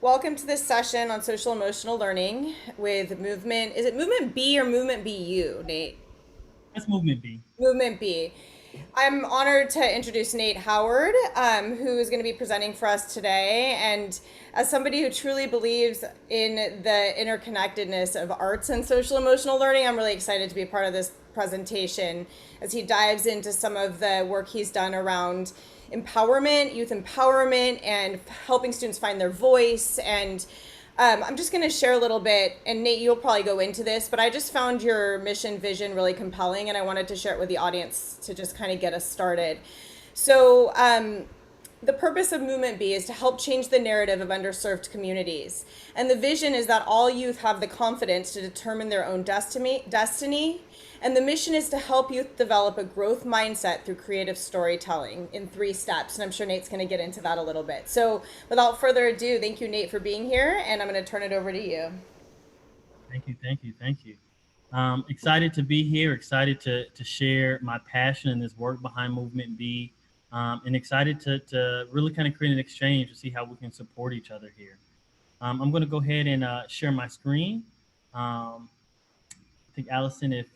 Welcome to this session on social emotional learning with movement. Is it movement B or movement BU, Nate? That's movement B. Movement B. I'm honored to introduce Nate Howard, who is going to be presenting for us today. And as somebody who truly believes in the interconnectedness of arts and social emotional learning, I'm really excited to be a part of this presentation as he dives into some of the work he's done around empowerment, youth empowerment, and helping students find their voice. And I'm just going to share a little bit, and Nate, you'll probably go into this, but I just found your mission vision really compelling, and I wanted to share it with the audience to just kind of get us started. So, the purpose of Movement B is to help change the narrative of underserved communities. And the vision is that all youth have the confidence to determine their own destiny. And the mission is to help youth develop a growth mindset through creative storytelling in 3 steps. And I'm sure Nate's going to get into that a little bit. So without further ado, thank you, Nate, for being here. And I'm going to turn it over to you. Thank you. Excited to be here, excited to share my passion and this work behind Movement B, and excited to really kind of create an exchange to see how we can support each other here. I'm going to go ahead and share my screen. I think, Allison, if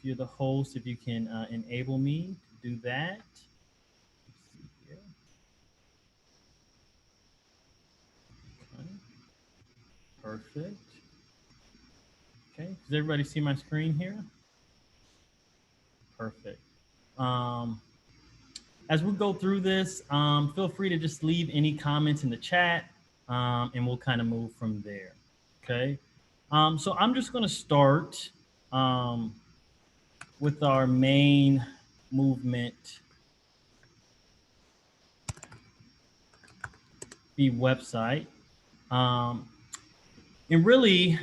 you're the host, if you can enable me to do that. Let's see here. Okay, perfect. Okay, does everybody see my screen here? Perfect. Um, as we go through this, feel free to just leave any comments in the chat, and we'll kind of move from there. Okay. So I'm just going to start um, with our main movement B website. Um, and really,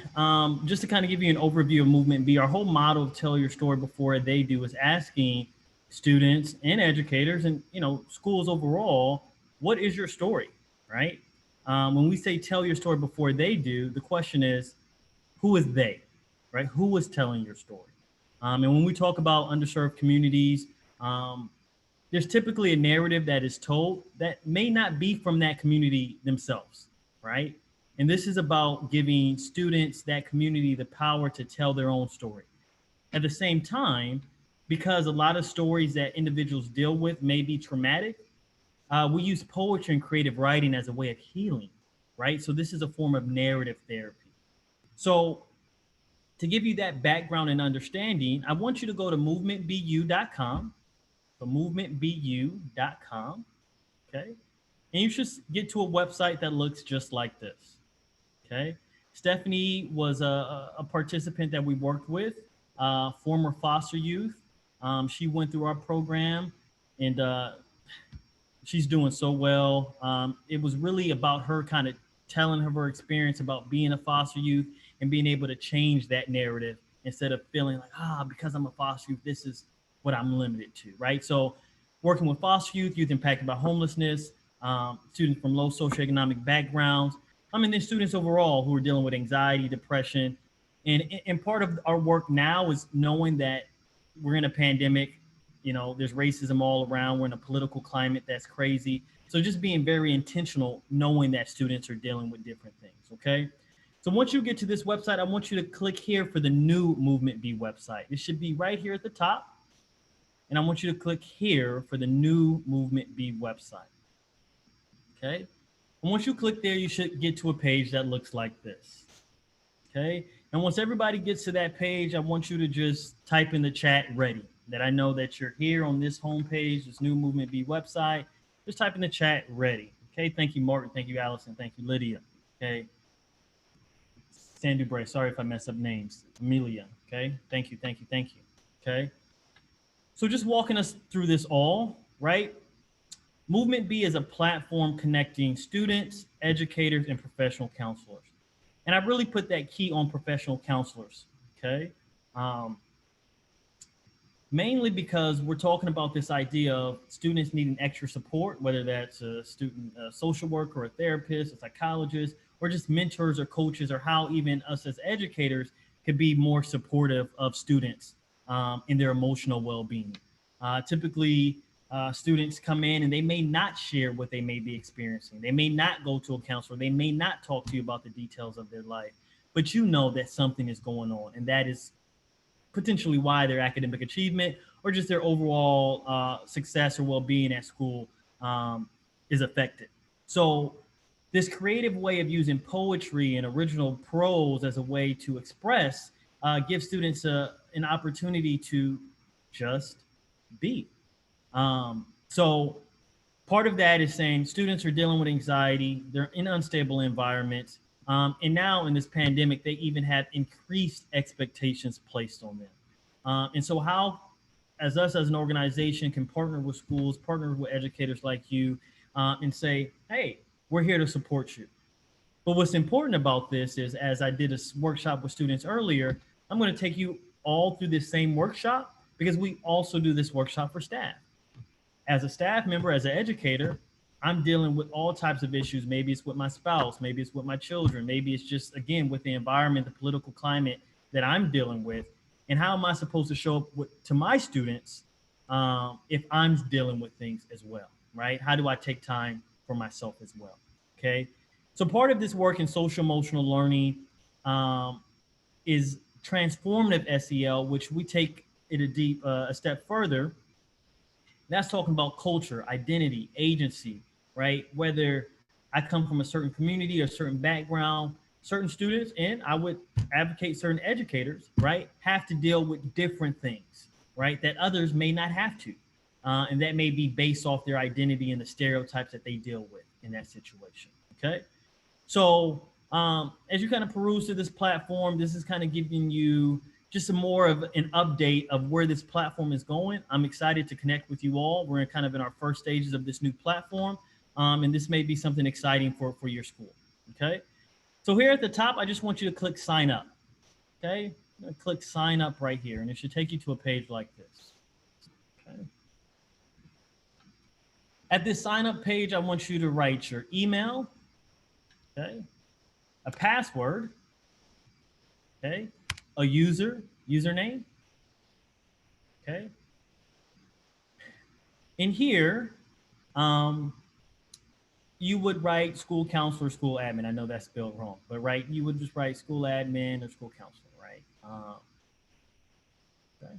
just to kind of give you an overview of Movement B, our whole motto of tell your story before they do is asking students and educators and schools overall, what is your story, right? When we say tell your story before they do, the question is, who is they, right? Who is telling your story? And when we talk about underserved communities, um, there's typically a narrative that is told that may not be from that community themselves, right? And this is about giving students, that community, the power to tell their own story. At the same time, because a lot of stories that individuals deal with may be traumatic, we use poetry and creative writing as a way of healing, right? So this is a form of narrative therapy. So to give you that background and understanding, I want you to go to movementbu.com. So movementbu.com. Okay. And you should get to a website that looks just like this. Okay. Stephanie was a participant that we worked with, former foster youth. She went through our program, and she's doing so well. It was really about her kind of telling her experience about being a foster youth and being able to change that narrative instead of feeling like, because I'm a foster youth, this is what I'm limited to, right? So, working with foster youth, youth impacted by homelessness, students from low socioeconomic backgrounds, then students overall who are dealing with anxiety, depression. And part of our work now is knowing that we're in a pandemic. There's racism all around. We're in a political climate that's crazy. So just being very intentional, knowing that students are dealing with different things. Okay. So once you get to this website, I want you to click here for the new Movement B website. It should be right here at the top. And I want you to click here for the new Movement B website. Okay. And once you click there, you should get to a page that looks like this. Okay. And once everybody gets to that page, I want you to just type in the chat ready, that I know that you're here on this homepage, this new Movement B website. Just type in the chat ready. Okay. Thank you, Martin. Thank you, Allison. Thank you, Lydia. Okay. Sandy Bray. Sorry if I mess up names. Amelia. Okay. Thank you. Okay. So just walking us through this all, right? Movement B is a platform connecting students, educators, and professional counselors. And I really put that key on professional counselors, okay? Mainly because we're talking about this idea of students needing extra support, whether that's a student, a social worker, a therapist, a psychologist, or just mentors or coaches, or how even us as educators could be more supportive of students in their emotional well-being. Typically, students come in and they may not share what they may be experiencing. They may not go to a counselor. They may not talk to you about the details of their life, but you know that something is going on, and that is potentially why their academic achievement or just their overall success or well-being at school is affected. So this creative way of using poetry and original prose as a way to express gives students an opportunity to just be. So part of that is saying students are dealing with anxiety, they're in unstable environments, and now in this pandemic, they even have increased expectations placed on them. And so, how, as us as an organization, can partner with schools, partner with educators like you, and say, hey, we're here to support you. But what's important about this is, as I did a workshop with students earlier, I'm going to take you all through this same workshop because we also do this workshop for staff. As a staff member, as an educator, I'm dealing with all types of issues. Maybe it's with my spouse, maybe it's with my children, maybe it's just, again, with the environment, the political climate that I'm dealing with. And how am I supposed to show up to my students if I'm dealing with things as well, right? How do I take time for myself as well? Okay. So part of this work in social emotional learning is transformative SEL, which we take it a step further. That's talking about culture, identity, agency, right? Whether I come from a certain community or certain background, certain students, and I would advocate certain educators, right, have to deal with different things, right, that others may not have to. And that may be based off their identity and the stereotypes that they deal with in that situation. Okay. So as you kind of peruse through this platform, this is kind of giving you just some more of an update of where this platform is going. I'm excited to connect with you all. We're kind of in our first stages of this new platform, and this may be something exciting for your school. Okay. So here at the top, I just want you to click sign up. Okay. Click sign up right here, and it should take you to a page like this. Okay. At this sign up page, I want you to write your email, okay, a password, okay, a username, okay. In here, you would write school counselor, school admin. I know that's spelled wrong, but right, you would just write school admin or school counselor, right? Okay.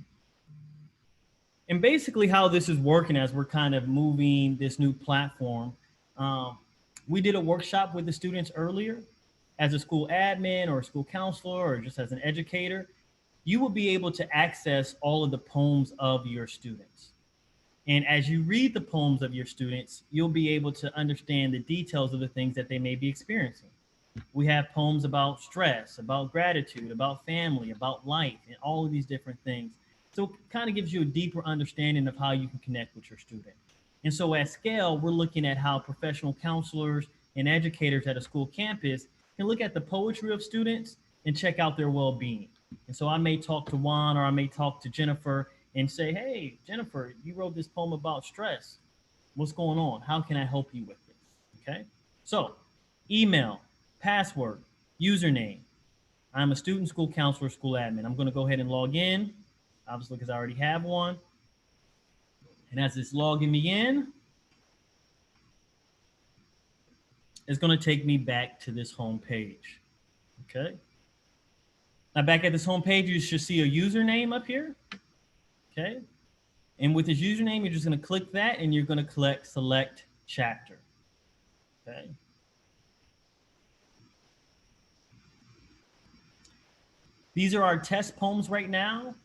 And basically, how this is working as we're kind of moving this new platform, we did a workshop with the students earlier. As a school admin or a school counselor or just as an educator, you will be able to access all of the poems of your students. And as you read the poems of your students, you'll be able to understand the details of the things that they may be experiencing. We have poems about stress, about gratitude, about family, about life, and all of these different things. So it kind of gives you a deeper understanding of how you can connect with your student. And so at scale, we're looking at how professional counselors and educators at a school campus can look at the poetry of students and check out their well-being. And so I may talk to Juan or I may talk to Jennifer and say, hey, Jennifer, you wrote this poem about stress. What's going on? How can I help you with this? Okay. So email, password, username. I'm a student, school counselor, school admin. I'm going to go ahead and log in, obviously, because I already have one. And as it's logging me in, it's going to take me back to this home page. Okay. Now, back at this home page, you should see a username up here. Okay. And with this username, you're just going to click that and you're going to select chapter. Okay. These are our test poems right now,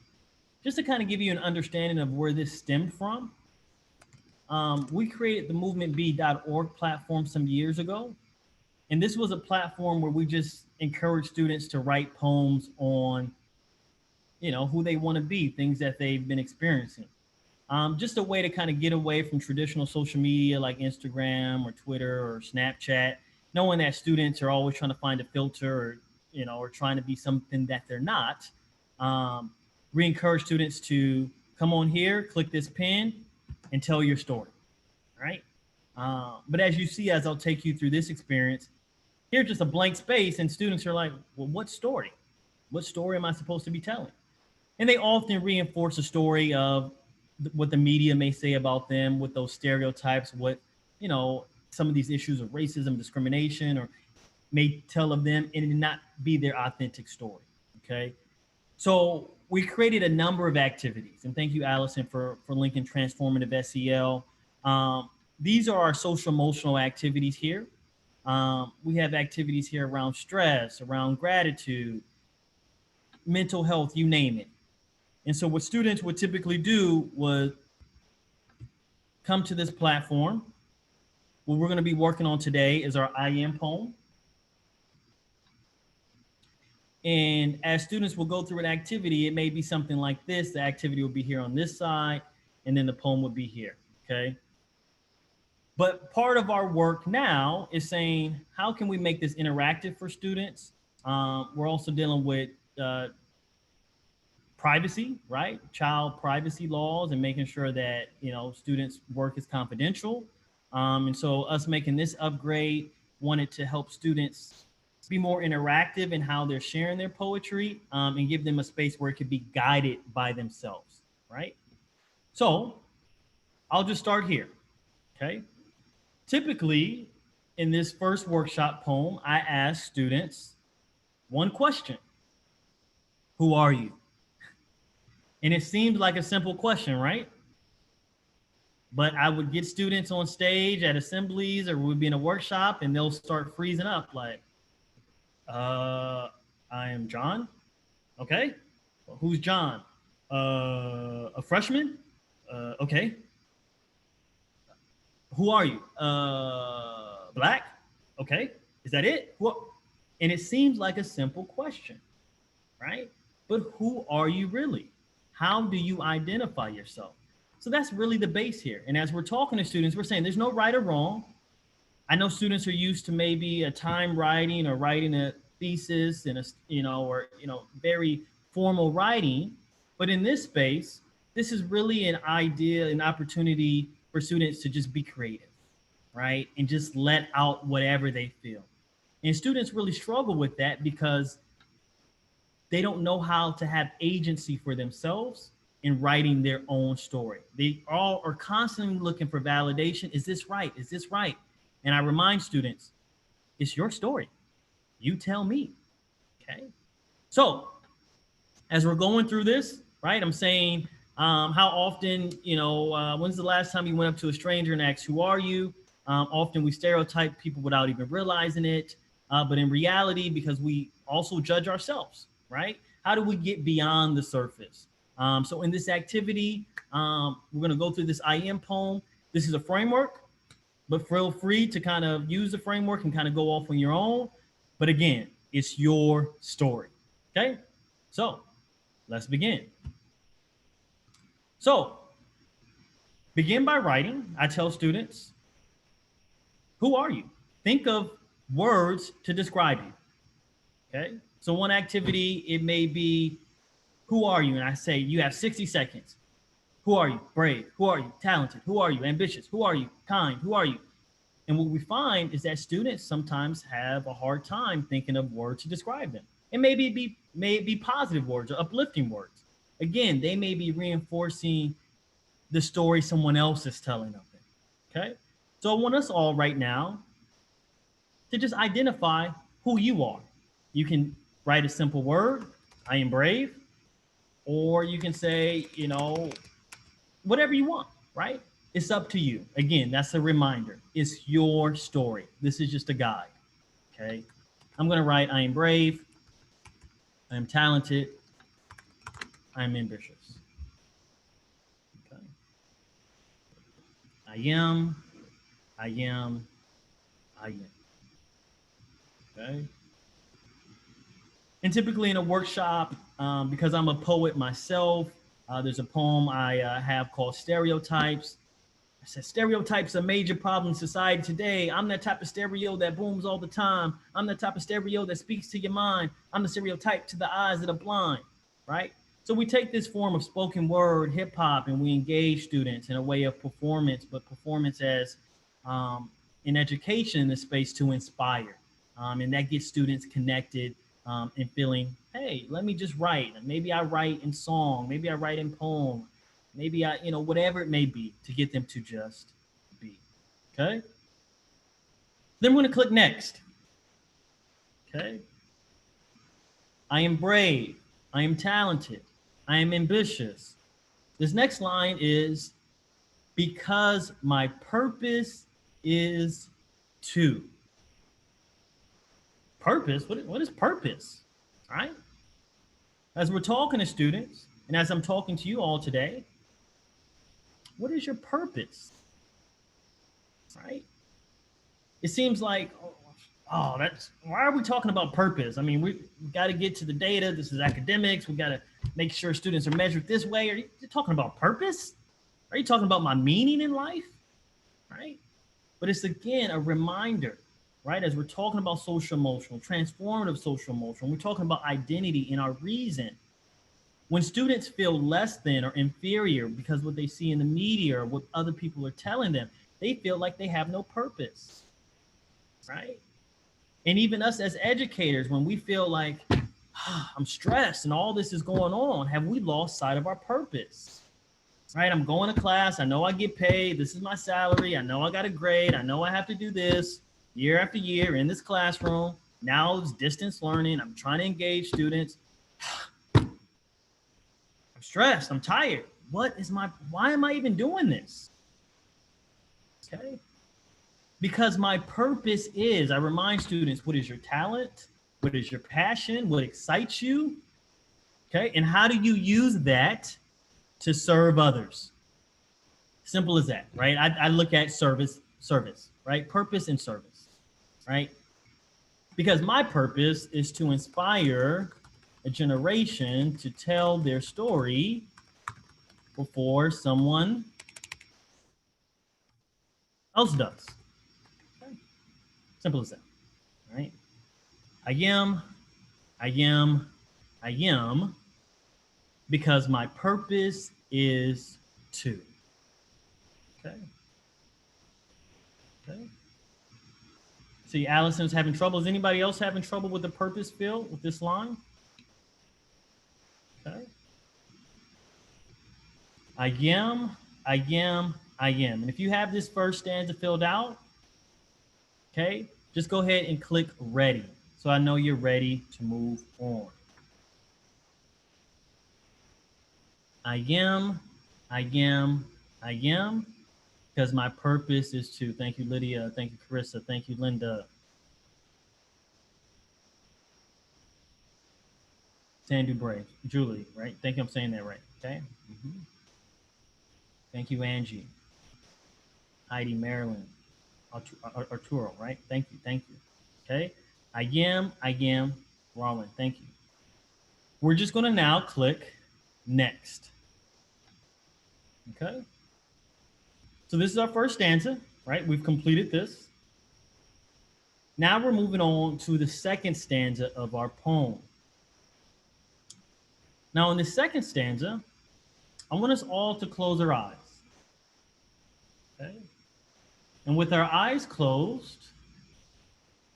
just to kind of give you an understanding of where this stemmed from. We created the movementb.org platform some years ago. And this was a platform where we just encourage students to write poems on, who they want to be, things that they've been experiencing. Just a way to kind of get away from traditional social media like Instagram or Twitter or Snapchat, knowing that students are always trying to find a filter or, or trying to be something that they're not. We encourage students to come on here, click this pin, and tell your story, right? But as you see, as I'll take you through this experience, here's just a blank space, and students are like, well, what story? What story am I supposed to be telling? And they often reinforce a story of what the media may say about them, with those stereotypes, what, some of these issues of racism, discrimination, or may tell of them, and it not be their authentic story. Okay. So we created a number of activities, and thank you, Allison, for linking transformative SEL. These are our social emotional activities here. We have activities here around stress, around gratitude, mental health, you name it. And so what students would typically do was come to this platform. What we're going to be working on today is our I am poem. And as students will go through an activity, it may be something like this. The activity will be here on this side, and then the poem would be here. Okay. But part of our work now is saying, how can we make this interactive for students? We're also dealing with privacy, right? Child privacy laws, and making sure that, students' work is confidential. And so us making this upgrade wanted to help students be more interactive in how they're sharing their poetry, and give them a space where it could be guided by themselves, right? So I'll just start here, okay? Typically, in this first workshop poem, I ask students one question: who are you? And it seems like a simple question, right? But I would get students on stage at assemblies, or we'd be in a workshop, and they'll start freezing up like, I am John. Okay. Well, who's John? A freshman? Okay. Who are you? Black? Okay. Is that it? What? And it seems like a simple question, right? But who are you really? How do you identify yourself? So that's really the base here. And as we're talking to students, we're saying there's no right or wrong. I know students are used to maybe a time writing, or writing a thesis and very formal writing. But in this space, this is really an idea, an opportunity for students to just be creative, right? And just let out whatever they feel. And students really struggle with that because they don't know how to have agency for themselves in writing their own story. They all are constantly looking for validation. Is this right? Is this right? And I remind students, it's your story. You tell me. Okay. So as we're going through this, right, I'm saying, how often, when's the last time you went up to a stranger and asked, who are you? Often we stereotype people without even realizing it. But in reality, because we also judge ourselves, right? How do we get beyond the surface? So in this activity, we're going to go through this I am poem. This is a framework, but feel free to kind of use the framework and kind of go off on your own. But again, it's your story. Okay. So let's begin. So begin by writing. I tell students, who are you? Think of words to describe you. Okay. So one activity, it may be, who are you? And I say, you have 60 seconds. Who are you? Brave. Who are you? Talented. Who are you? Ambitious. Who are you? Kind. Who are you? And what we find is that students sometimes have a hard time thinking of words to describe them. And maybe it be positive words or uplifting words. Again, they may be reinforcing the story someone else is telling of them. Okay. So I want us all right now to just identify who you are. You can write a simple word, I am brave, or you can say, whatever you want, right? It's up to you. Again, that's a reminder. It's your story. This is just a guide. Okay. I'm going to write, I am brave. I am talented. I am ambitious. Okay. I am. Okay. And typically in a workshop, because I'm a poet myself, there's a poem I have called Stereotypes. I said, stereotypes are a major problem in society today. I'm that type of stereo that booms all the time. I'm the type of stereo that speaks to your mind. I'm the stereotype to the eyes of the blind, right? So we take this form of spoken word, hip hop, and we engage students in a way of performance, but performance as in education in the space to inspire. And that gets students connected and feeling, hey, let me just write. Maybe I write in song, maybe I write in poem. Maybe whatever it may be to get them to just be. Okay. Then we're going to click next. Okay. I am brave. I am talented. I am ambitious. This next line is because my purpose is to. Purpose? What is purpose? All right. As we're talking to students, and as I'm talking to you all today, what is your purpose? Right? It seems like, that's why are we talking about purpose? I mean, we got to get to the data. This is academics. We got to make sure students are measured this way. Are you talking about purpose? Are you talking about my meaning in life? Right? But it's again a reminder, right? As we're talking about social emotional, transformative social emotional, we're talking about identity and our reason. When students feel less than or inferior because what they see in the media or what other people are telling them, they feel like they have no purpose, right? And even us as educators, when we feel like I'm stressed and all this is going on, have we lost sight of our purpose? Right? I'm going to class. I know I get paid. This is my salary. I know I got a grade. I know I have to do this year after year in this classroom. Now it's distance learning. I'm trying to engage students. I'm stressed. I'm tired. Why am I even doing this? Okay. Because my purpose is, I remind students, what is your talent? What is your passion? What excites you? Okay. And how do you use that to serve others? Simple as that, right? I look at service, right? Purpose and service, right? Because my purpose is to inspire a generation to tell their story before someone else does. Okay. Simple as that, right? I am because my purpose is to. Okay. Okay. See, Allison's having trouble. Is anybody else having trouble with the purpose field with this line? Okay. I am. And if you have this first stanza filled out, okay, just go ahead and click ready. So I know you're ready to move on. I am, because my purpose is to. Thank you, Lydia. Thank you, Carissa. Thank you, Linda. Sandu Brave, Julie, right? Think I'm saying that right, okay? Mm-hmm. Thank you, Angie. Heidi, Marilyn, Arturo, right? Thank you, okay? I am, Roland, thank you. We're just gonna now click next, okay? So this is our first stanza, right? We've completed this. Now we're moving on to the second stanza of our poem. Now in the second stanza, I want us all to close our eyes. Okay? And with our eyes closed,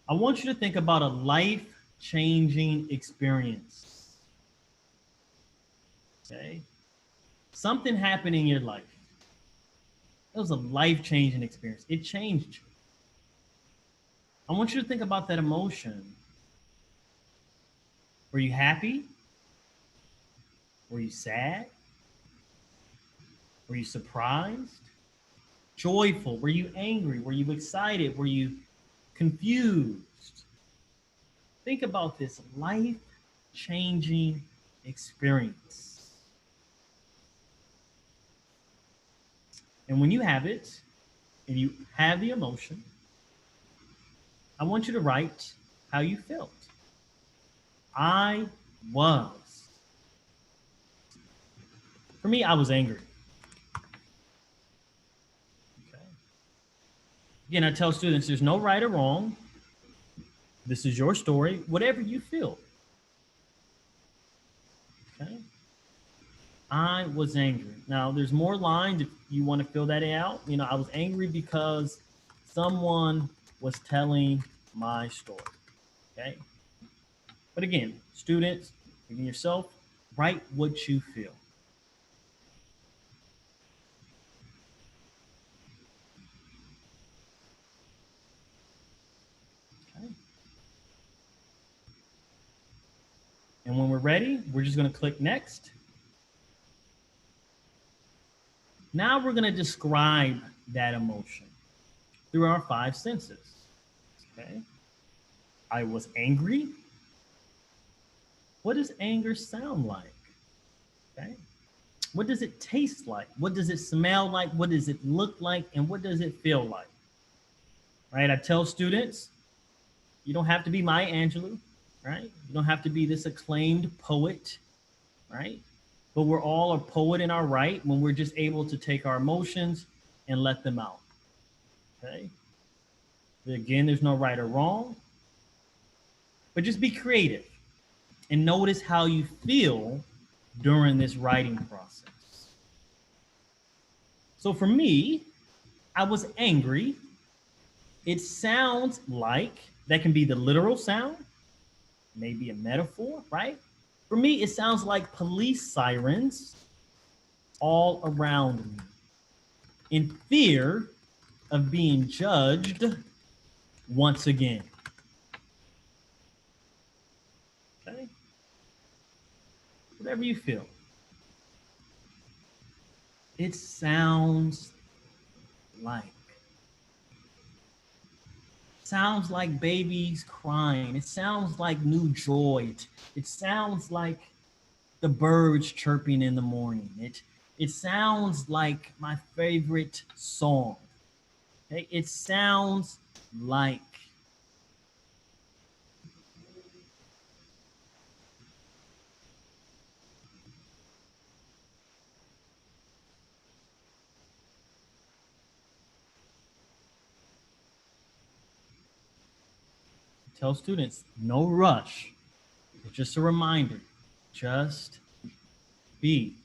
I want you to think about a life-changing experience. Okay? Something happened in your life. It was a life-changing experience. It changed you. I want you to think about that emotion. Were you happy? Were you sad? Were you surprised? Joyful? Were you angry? Were you excited? Were you confused? Think about this life-changing experience. And when you have it, and you have the emotion, I want you to write how you felt. I was. For me, I was angry. Okay. Again, I tell students there's no right or wrong. This is your story, whatever you feel. Okay. I was angry. Now, there's more lines if you want to fill that out. I was angry because someone was telling my story. Okay. But again, students, even yourself, write what you feel. And when we're ready, we're just going to click next. Now we're going to describe that emotion through our 5 senses. Okay. I was angry. What does anger sound like? Okay. What does it taste like? What does it smell like? What does it look like? And what does it feel like? Right? I tell students, you don't have to be Maya Angelou, right? You don't have to be this acclaimed poet, right? But we're all a poet in our right when we're just able to take our emotions and let them out. Okay. Again, there's no right or wrong, but just be creative and notice how you feel during this writing process. So for me, I was angry. It sounds like that can be the literal sound, maybe a metaphor, right? For me, it sounds like police sirens all around me in fear of being judged once again. Okay? Whatever you feel. It sounds like. Sounds like babies crying. It sounds like new joy. It sounds like the birds chirping in the morning. It sounds like my favorite song. Okay? It sounds like. Tell students, no rush. It's just a reminder. Just be.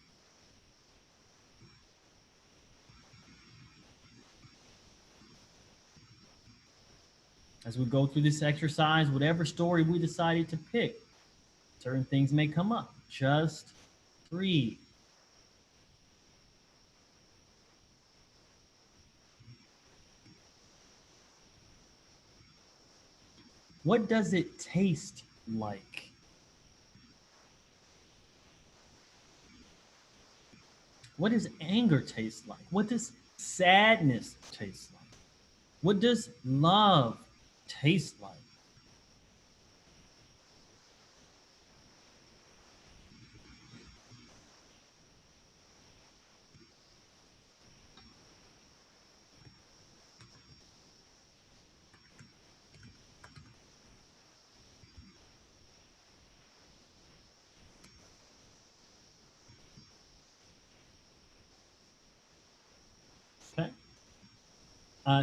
As we go through this exercise, whatever story we decided to pick, certain things may come up. Just breathe. What does it taste like? What does anger taste like? What does sadness taste like? What does love taste like? Okay.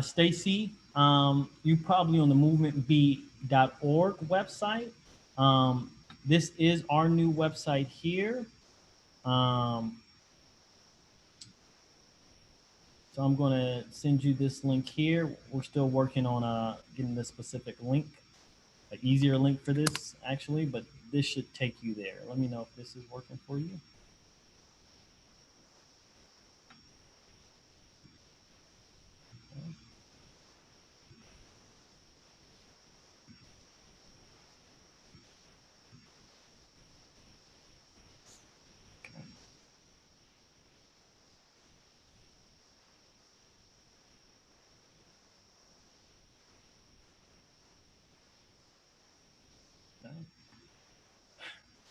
Stacy, you probably on the movementb.org website. This is our new website here. So I'm going to send you this link here. We're still working on getting the specific link, an easier link for this actually, but this should take you there. Let me know if this is working for you.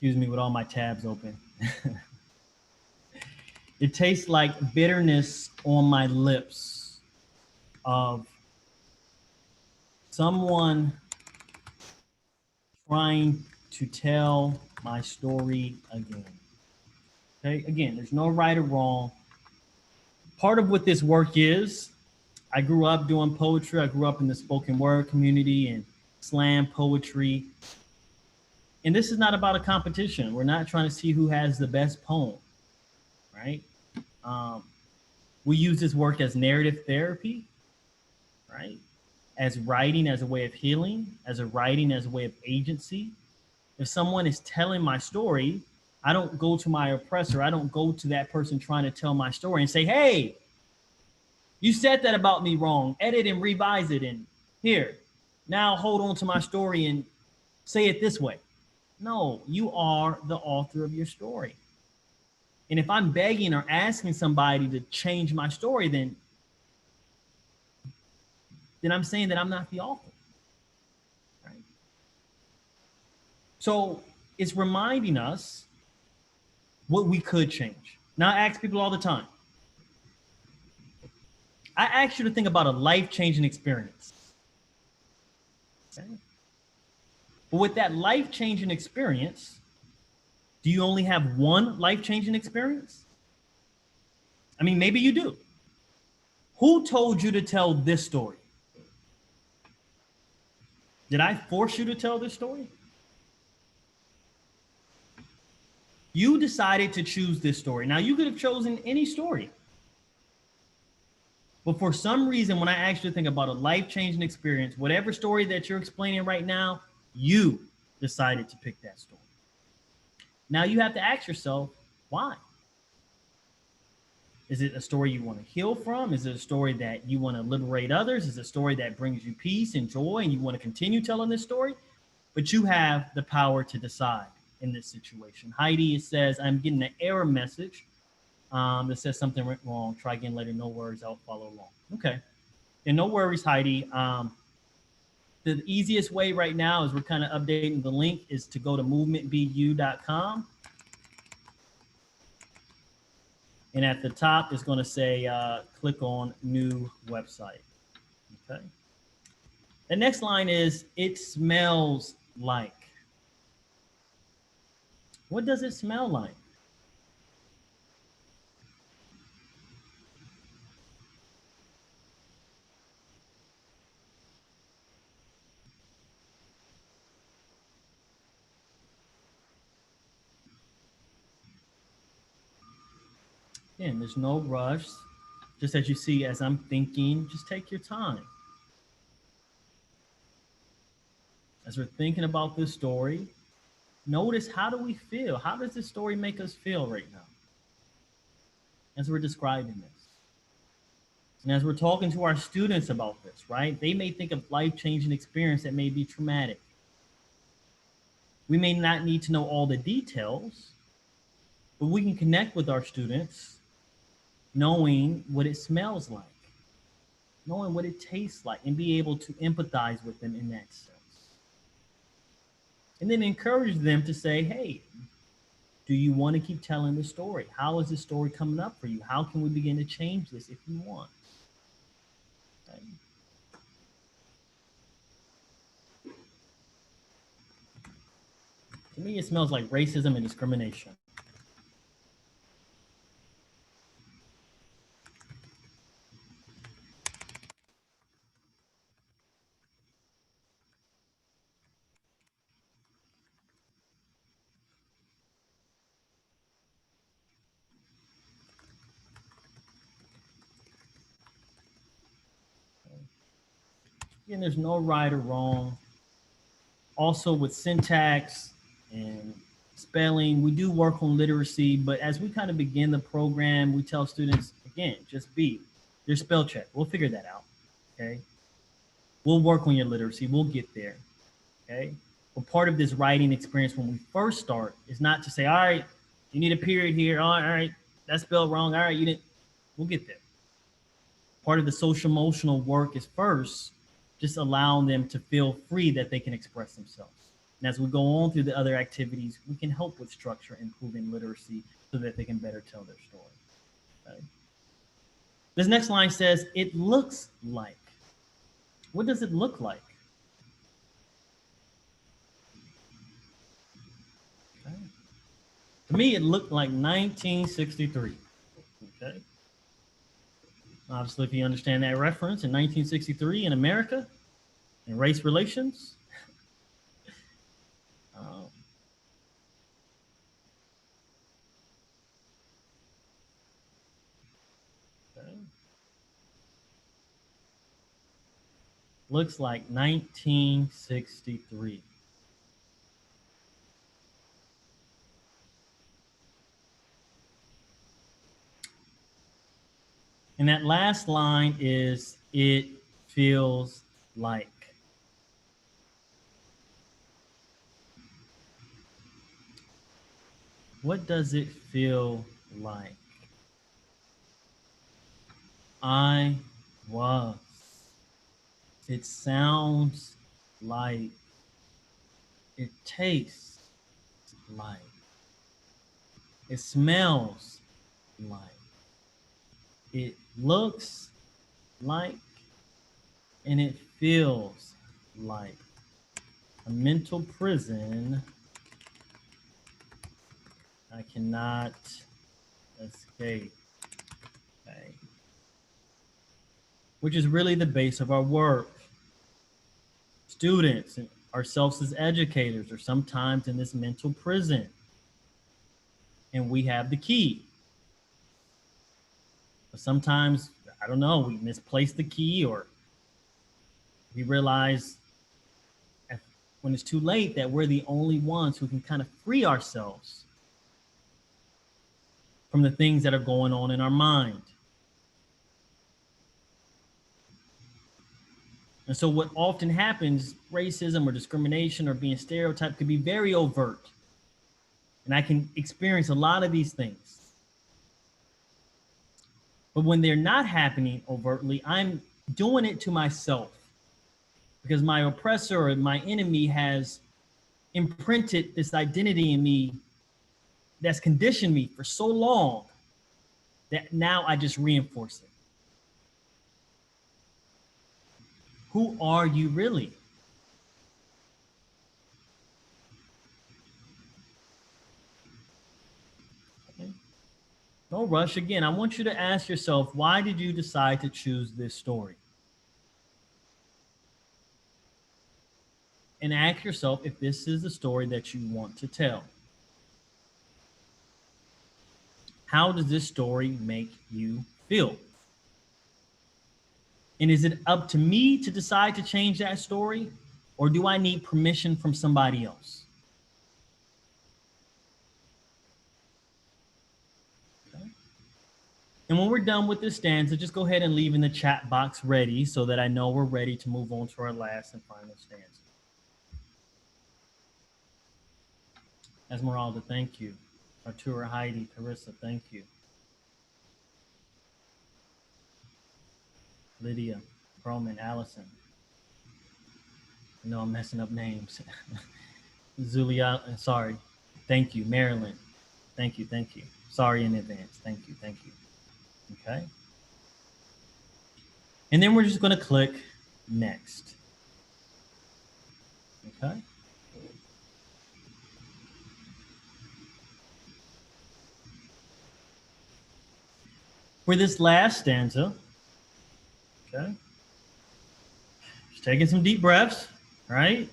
Excuse me with all my tabs open. It tastes like bitterness on my lips of someone trying to tell my story again. Okay, again, there's no right or wrong. Part of what this work is, I grew up doing poetry. I grew up in the spoken word community and slam poetry. And this is not about a competition. We're not trying to see who has the best poem, right? We use this work as narrative therapy, right? As writing as a way of healing, as a writing as a way of agency. If someone is telling my story, I don't go to my oppressor. I don't go to that person trying to tell my story and say, hey, you said that about me wrong. Edit and revise it. And here, now hold on to my story and say it this way. No, you are the author of your story. And if I'm begging or asking somebody to change my story, then I'm saying that I'm not the author. Right? So it's reminding us what we could change. Now, I ask people all the time. I ask you to think about a life-changing experience. Okay? But with that life-changing experience, do you only have one life-changing experience? I mean, maybe you do. Who told you to tell this story? Did I force you to tell this story? You decided to choose this story. Now, you could have chosen any story. But for some reason, when I asked you to think about a life-changing experience, whatever story that you're explaining right now, you decided to pick that story. Now you have to ask yourself, why? Is it a story you want to heal from? Is it a story that you want to liberate others? Is it a story that brings you peace and joy and you want to continue telling this story? But you have the power to decide in this situation. Heidi, it says, I'm getting an error message that says something went wrong. Try again later. No worries. I'll follow along. Okay. And no worries, Heidi. The easiest way right now, as we're kind of updating the link, is to go to movementbu.com. And at the top, it's going to say, click on new website. Okay. The next line is, it smells like. What does it smell like? Again, there's no rush. Just as you see, as I'm thinking, just take your time. As we're thinking about this story, notice, how do we feel? How does this story make us feel right now as we're describing this? And as we're talking to our students about this, right? They may think of life-changing experience that may be traumatic. We may not need to know all the details, but we can connect with our students knowing what it smells like, knowing what it tastes like, and be able to empathize with them in that sense. And then encourage them to say, hey, do you want to keep telling the story? How is this story coming up for you? How can we begin to change this if you want? Okay. To me, it smells like racism and discrimination. Again, there's no right or wrong. Also, with syntax and spelling, we do work on literacy, but as we kind of begin the program, we tell students, again, just be your spell check. We'll figure that out. Okay. We'll work on your literacy. We'll get there. Okay. But part of this writing experience when we first start is not to say, all right, you need a period here. All right, that's spelled wrong. All right, you didn't. We'll get there. Part of the social emotional work is first just allowing them to feel free that they can express themselves. And as we go on through the other activities, we can help with structure, improving literacy so that they can better tell their story. Okay? This next line says, it looks like. What does it look like? Okay. To me, it looked like 1963. Okay. Obviously, if you understand that reference, in 1963 in America, in race relations, okay, looks like 1963. And that last line is, it feels like. What does it feel like? I was. It sounds like. It tastes like. It smells like. It looks like. And it feels like. A mental prison I cannot escape. Okay. Which is really the base of our work. Students and ourselves as educators are sometimes in this mental prison, and we have the key. But sometimes, I don't know, we misplace the key, or we realize when it's too late that we're the only ones who can kind of free ourselves from the things that are going on in our mind. And so what often happens, racism or discrimination or being stereotyped, could be very overt. And I can experience a lot of these things. But when they're not happening overtly, I'm doing it to myself because my oppressor or my enemy has imprinted this identity in me that's conditioned me for so long that now I just reinforce it. Who are you really? Okay. No rush. Again, I want you to ask yourself, why did you decide to choose this story? And ask yourself if this is the story that you want to tell. How does this story make you feel? And is it up to me to decide to change that story? Or do I need permission from somebody else? Okay. And when we're done with this stanza, just go ahead and leave in the chat box ready so that I know we're ready to move on to our last and final stanza. Esmeralda, thank you. Artura, Heidi, Carissa, thank you. Lydia, Roman, Allison. I know I'm messing up names. Zulia, sorry. Thank you. Marilyn, thank you, thank you. Sorry in advance. Thank you, thank you. Okay. And then we're just going to click next. Okay. For this last stanza, okay, just taking some deep breaths, right?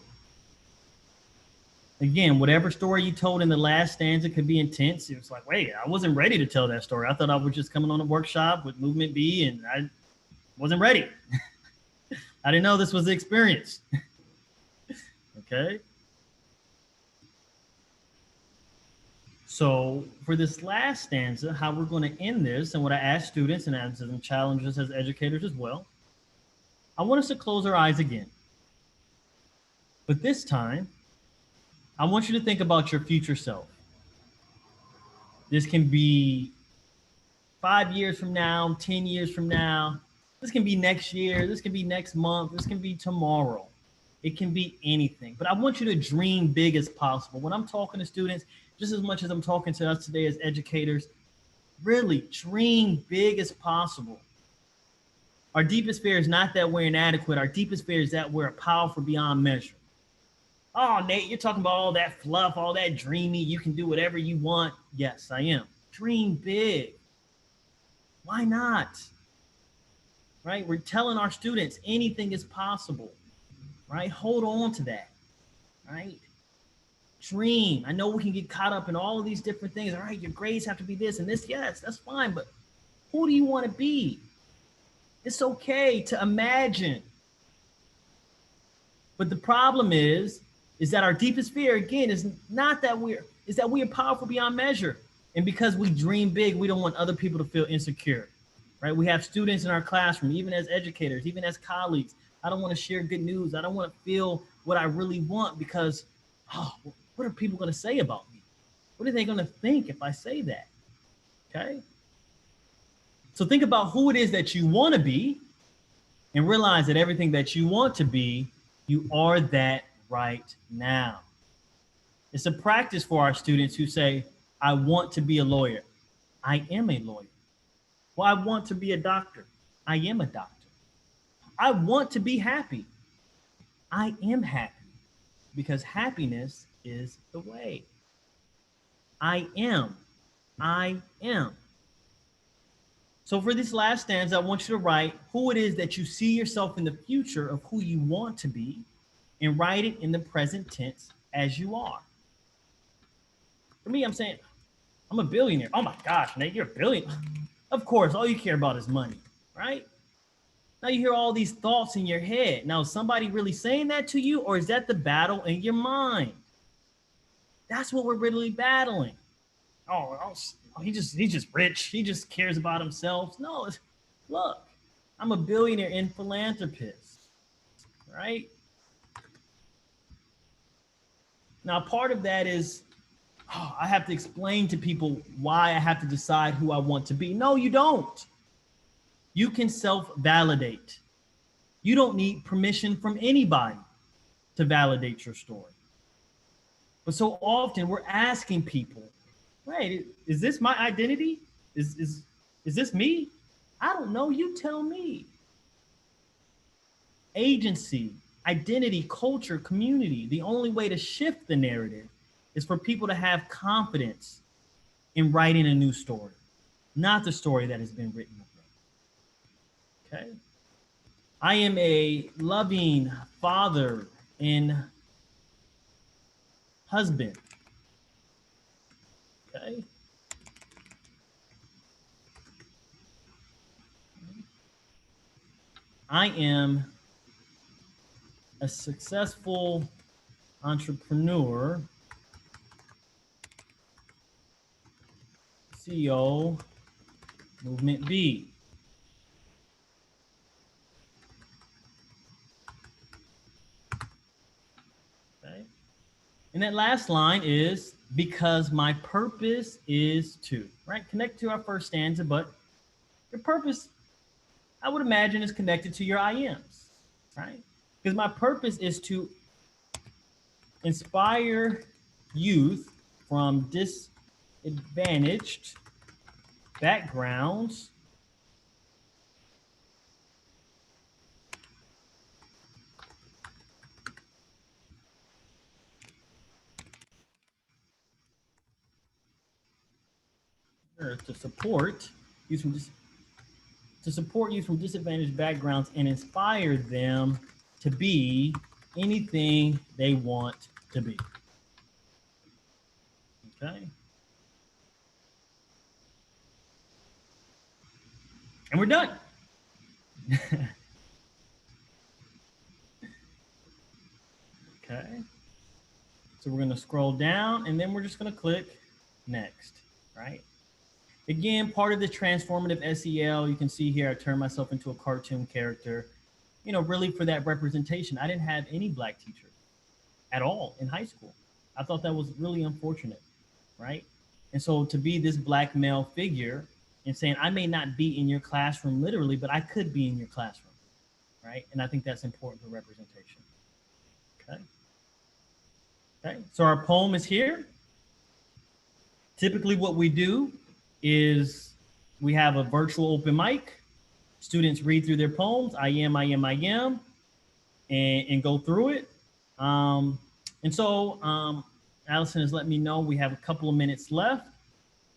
Again, whatever story you told in the last stanza could be intense. It was like, wait, I wasn't ready to tell that story. I thought I was just coming on a workshop with Movement B, and I wasn't ready. I didn't know this was the experience. Okay. So for this last stanza, how we're going to end this, and what I ask students and as them challenges as educators as well, I want us to close our eyes again. But this time, I want you to think about your future self. This can be 5 years from now, 10 years from now. This can be next year. This can be next month. This can be tomorrow. It can be anything. But I want you to dream big as possible. When I'm talking to students, just as much as I'm talking to us today as educators, really dream big as possible. Our deepest fear is not that we're inadequate. Our deepest fear is that we're powerful beyond measure. Oh, Nate, you're talking about all that fluff, all that dreamy. You can do whatever you want. Yes, I am. Dream big. Why not? Right? We're telling our students anything is possible. Right? Hold on to that. Right? Dream. I know we can get caught up in all of these different things. All right, your grades have to be this and this. Yes, that's fine. But who do you want to be? It's okay to imagine. But the problem is that our deepest fear, again, is not that is that we are powerful beyond measure. And because we dream big, we don't want other people to feel insecure, right? We have students in our classroom, even as educators, even as colleagues. I don't want to share good news. I don't want to feel what I really want because, oh, what are people going to say about me? What are they going to think if I say that? Okay. So think about who it is that you want to be and realize that everything that you want to be, you are that right now. It's a practice for our students who say, I want to be a lawyer. I am a lawyer. Well, I want to be a doctor. I am a doctor. I want to be happy. I am happy because happiness is the way. I am. I am. So for this last stanza, I want you to write who it is that you see yourself in the future of who you want to be and write it in the present tense as you are. For me, I'm saying, I'm a billionaire. Oh my gosh, Nate, you're a billionaire. Of course, all you care about is money, right? Now you hear all these thoughts in your head. Now, is somebody really saying that to you, or is that the battle in your mind? That's what we're really battling. Oh, he's just rich. He just cares about himself. No, look, I'm a billionaire and philanthropist, right? Now, part of that is I have to explain to people why I have to decide who I want to be. No, you don't. You can self-validate. You don't need permission from anybody to validate your story. But so often we're asking people, right, is this my identity? Is this me? I don't know. You tell me. Agency, identity, culture, community. The only way to shift the narrative is for people to have confidence in writing a new story, not the story that has been written. Okay. I am a loving father and husband. Okay. I am a successful entrepreneur, CEO, Movement B. Okay. And that last line is because my purpose is to, right? Connect to our first stanza, but your purpose, I would imagine, is connected to your I ams, right? Because my purpose is to inspire youth from disadvantaged backgrounds to support youth from disadvantaged backgrounds and inspire them to be anything they want to be. Okay. And we're done. Okay. So we're going to scroll down and then we're just going to click next, right? Again, part of the transformative SEL, you can see here, I turned myself into a cartoon character, really for that representation. I didn't have any Black teachers at all in high school. I thought that was really unfortunate, right? And so to be this Black male figure and saying, I may not be in your classroom literally, but I could be in your classroom, right? And I think that's important for representation. Okay. Okay, so our poem is here. Typically what we do is we have a virtual open mic. Students read through their poems, I am, and go through it. And so Allison has let me know we have a couple of minutes left.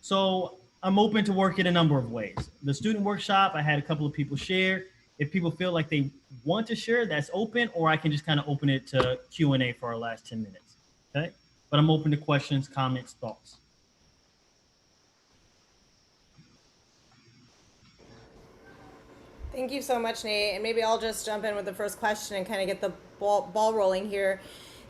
So I'm open to work in a number of ways. The student workshop, I had a couple of people share. If people feel like they want to share, that's open, or I can just kind of open it to Q&A for our last 10 minutes, okay? But I'm open to questions, comments, thoughts. Thank you so much, Nate. And maybe I'll just jump in with the first question and kind of get the ball rolling here.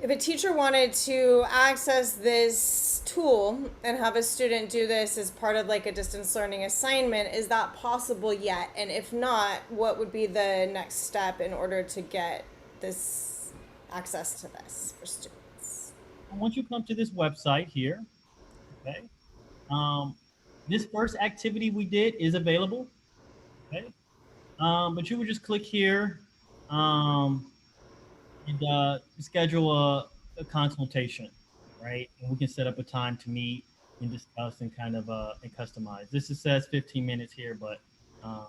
If a teacher wanted to access this tool and have a student do this as part of like a distance learning assignment, is that possible yet? And if not, what would be the next step in order to get this access to this for students? Once you come to this website here, Okay. Um, this first activity we did is available. Okay. But you would just click here and schedule a consultation, right? And we can set up a time to meet and discuss and kind of and customize. This is, says 15 minutes here, but um,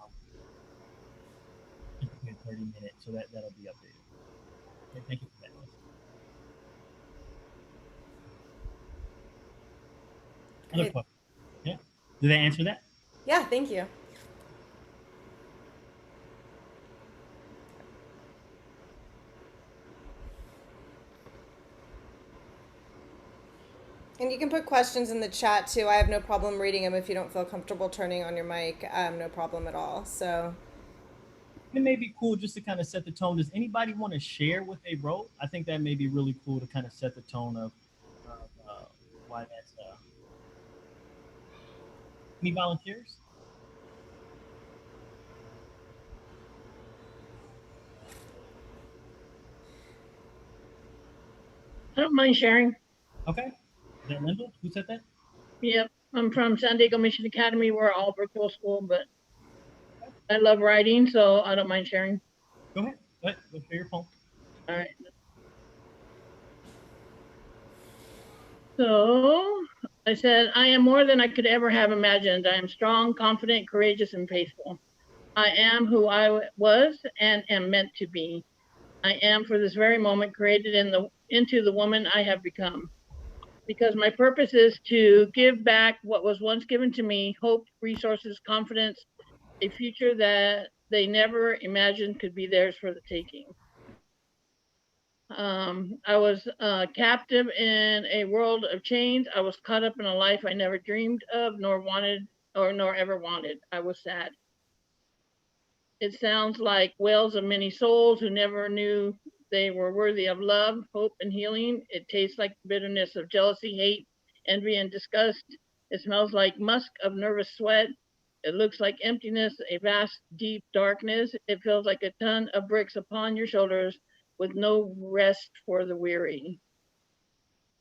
30 minutes, so that'll be updated. Okay, thank you for that. Other Great. question? Yeah. Did I answer that? Yeah, thank you. And you can put questions in the chat too. I have no problem reading them if you don't feel comfortable turning on your mic. No problem at all. So, It may be cool just to kind of set the tone. Does anybody want to share what they wrote? I think that may be really cool to kind of set the tone of why that's. Any volunteers? I don't mind sharing. Okay. Is that Linda? Who said that? Yep. I'm from San Diego Mission Academy. We're all virtual school, but I love writing, so I don't mind sharing. Go ahead. Go ahead. Go share your phone. All right. So I said, I am more than I could ever have imagined. I am strong, confident, courageous, and faithful. I am who I was and am meant to be. I am for this very moment created into the woman I have become. Because my purpose is to give back what was once given to me, hope, resources, confidence, a future that they never imagined could be theirs for the taking. I was captive in a world of chains. I was caught up in a life I never dreamed of, nor wanted, or nor ever wanted. I was sad. It sounds like wails of many souls who never knew they were worthy of love, hope, and healing. It tastes like the bitterness of jealousy, hate, envy, and disgust. It smells like musk of nervous sweat. It looks like emptiness, a vast, deep darkness. It feels like a ton of bricks upon your shoulders with no rest for the weary.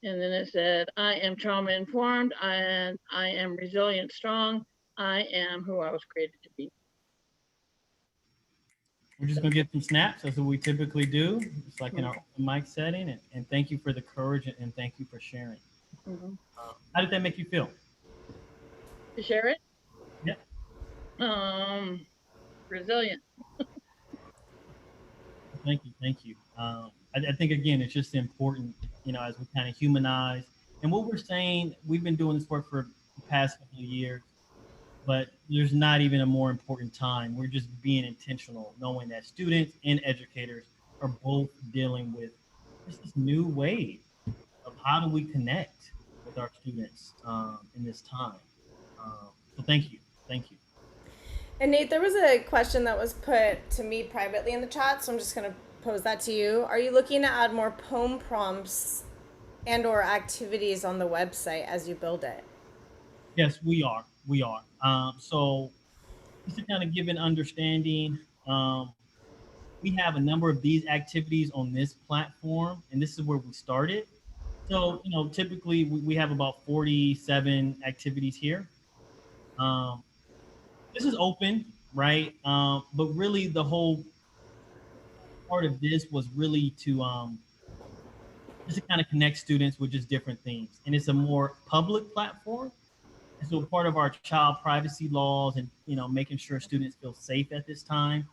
And then it said, I am trauma informed and I am resilient, strong. I am who I was created to be. We're just going to get some snaps. That's what we typically do. It's like in our open mic setting. And thank you for the courage and thank you for sharing. Mm-hmm. How did that make you feel? To share it? Yeah. Resilient. Thank you. Thank you. I think, again, it's just important, as we kind of humanize. And what we're saying, we've been doing this work for the past couple of years, but there's not even a more important time. We're just being intentional, knowing that students and educators are both dealing with this new wave of how do we connect with our students in this time. So thank you. Thank you. and Nate, there was a question that was put to me privately in the chat, so I'm just going to pose that to you. Are you looking to add more poem prompts and or activities on the website as you build it? Yes, we are. We are. So just to kind of give an understanding, we have a number of these activities on this platform, and this is where we started. So, typically we have about 47 activities here. This is open, right? But really the whole part of this was really to just to kind of connect students with just different things. And it's a more public platform. And so part of our child privacy laws and, making sure students feel safe at this time.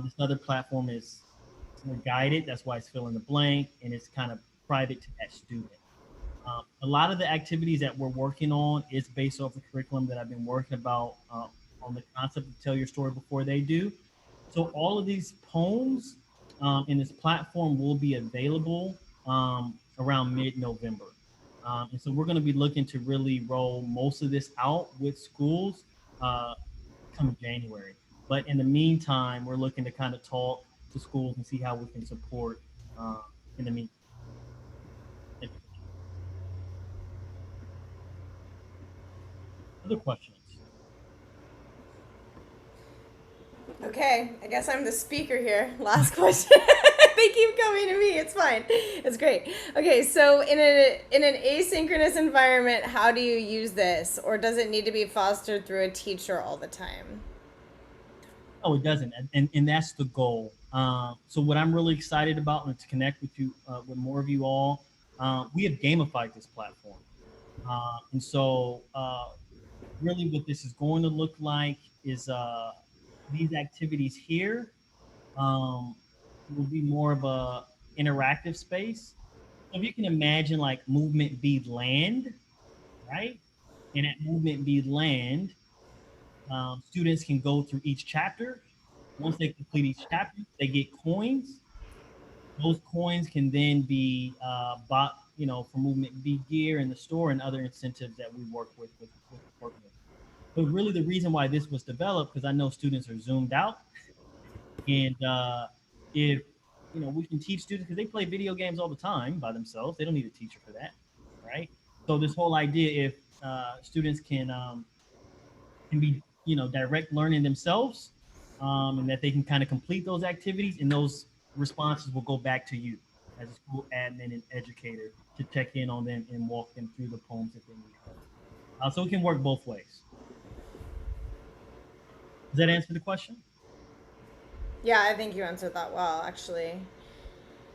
This other platform is more guided. That's why it's fill in the blank and it's kind of private to that student. A lot of the activities that we're working on is based off the curriculum that I've been working about on the concept of tell your story before they do. So all of these poems in this platform will be available around mid-November. And so we're going to be looking to really roll most of this out with schools come January. But in the meantime, we're looking to kind of talk to schools and see how we can support in the meantime. Other questions? Okay, I guess I'm the speaker here. Last question. they keep coming to me. It's fine. It's great. Okay, so in an asynchronous environment, how do you use this, or does it need to be fostered through a teacher all the time? Oh, it doesn't, and that's the goal. So what I'm really excited about, and to connect with you, with more of you all, we have gamified this platform, and so really what this is going to look like is these activities here will be more of a interactive space. So if you can imagine like movement be land, right? And at movement be land, students can go through each chapter. Once they complete each chapter, they get coins. Those coins can then be bought, for movement B gear in the store and other incentives that we work with partners. But really, the reason why this was developed, because I know students are zoomed out, and if we can teach students, because they play video games all the time by themselves, they don't need a teacher for that, right? So this whole idea, if students can be direct learning themselves, and that they can kind of complete those activities, and those responses will go back to you as a school admin and educator to check in on them and walk them through the poems if they need help. So it can work both ways. Does that answer the question? Yeah, I think you answered that well, actually.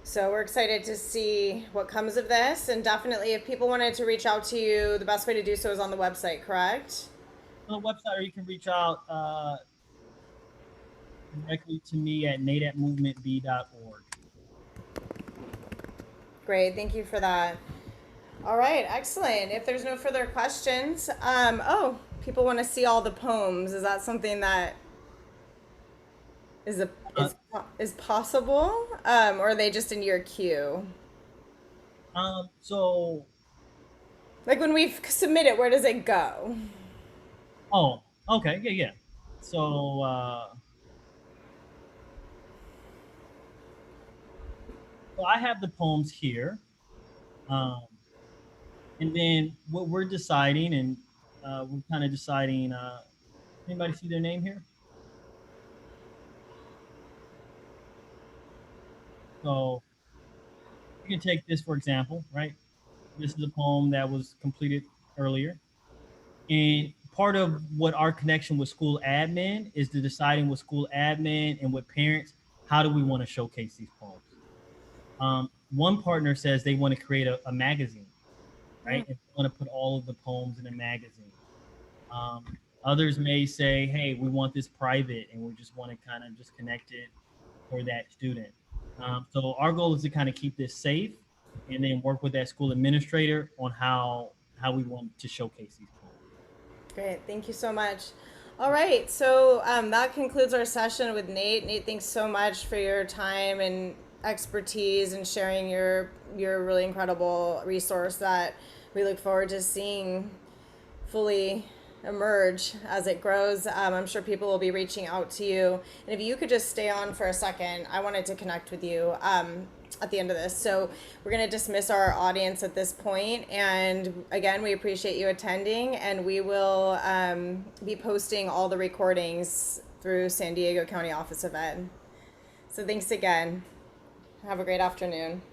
So we're excited to see what comes of this, and definitely, if people wanted to reach out to you, the best way to do so is on the website, correct? On the website, or you can reach out directly to me at nate@movementb.org. Great, thank you for that. All right, excellent. If there's no further questions, people want to see all the poems. Is that something that is Uh, is possible, or are they just in your queue? so, Like when we submit it, where does it go? oh, okay, yeah, yeah. So, so I have the poems here. Um, and then what we're deciding, and we're kind of deciding, anybody see their name here? So you can take this, for example, right? This is a poem that was completed earlier. And part of what our connection with school admin is to deciding with school admin and with parents, how do we want to showcase these poems? One partner says they want to create a magazine, right? And they want to put all of the poems in a magazine. Um, Others may say, hey, we want this private and we just want to kind of just connect it for that student. So our goal is to kind of keep this safe and then work with that school administrator on how we want to showcase these poems. Great, thank you so much. All right, so that concludes our session with Nate. Nate, thanks so much for your time and expertise and sharing your really incredible resource that we look forward to seeing fully emerge as it grows. I'm sure people will be reaching out to you. And if you could just stay on for a second, I wanted to connect with you at the end of this. So we're going to dismiss our audience at this point. And again, we appreciate you attending, and we will be posting all the recordings through San Diego County Office of Ed. So thanks again. Have a great afternoon.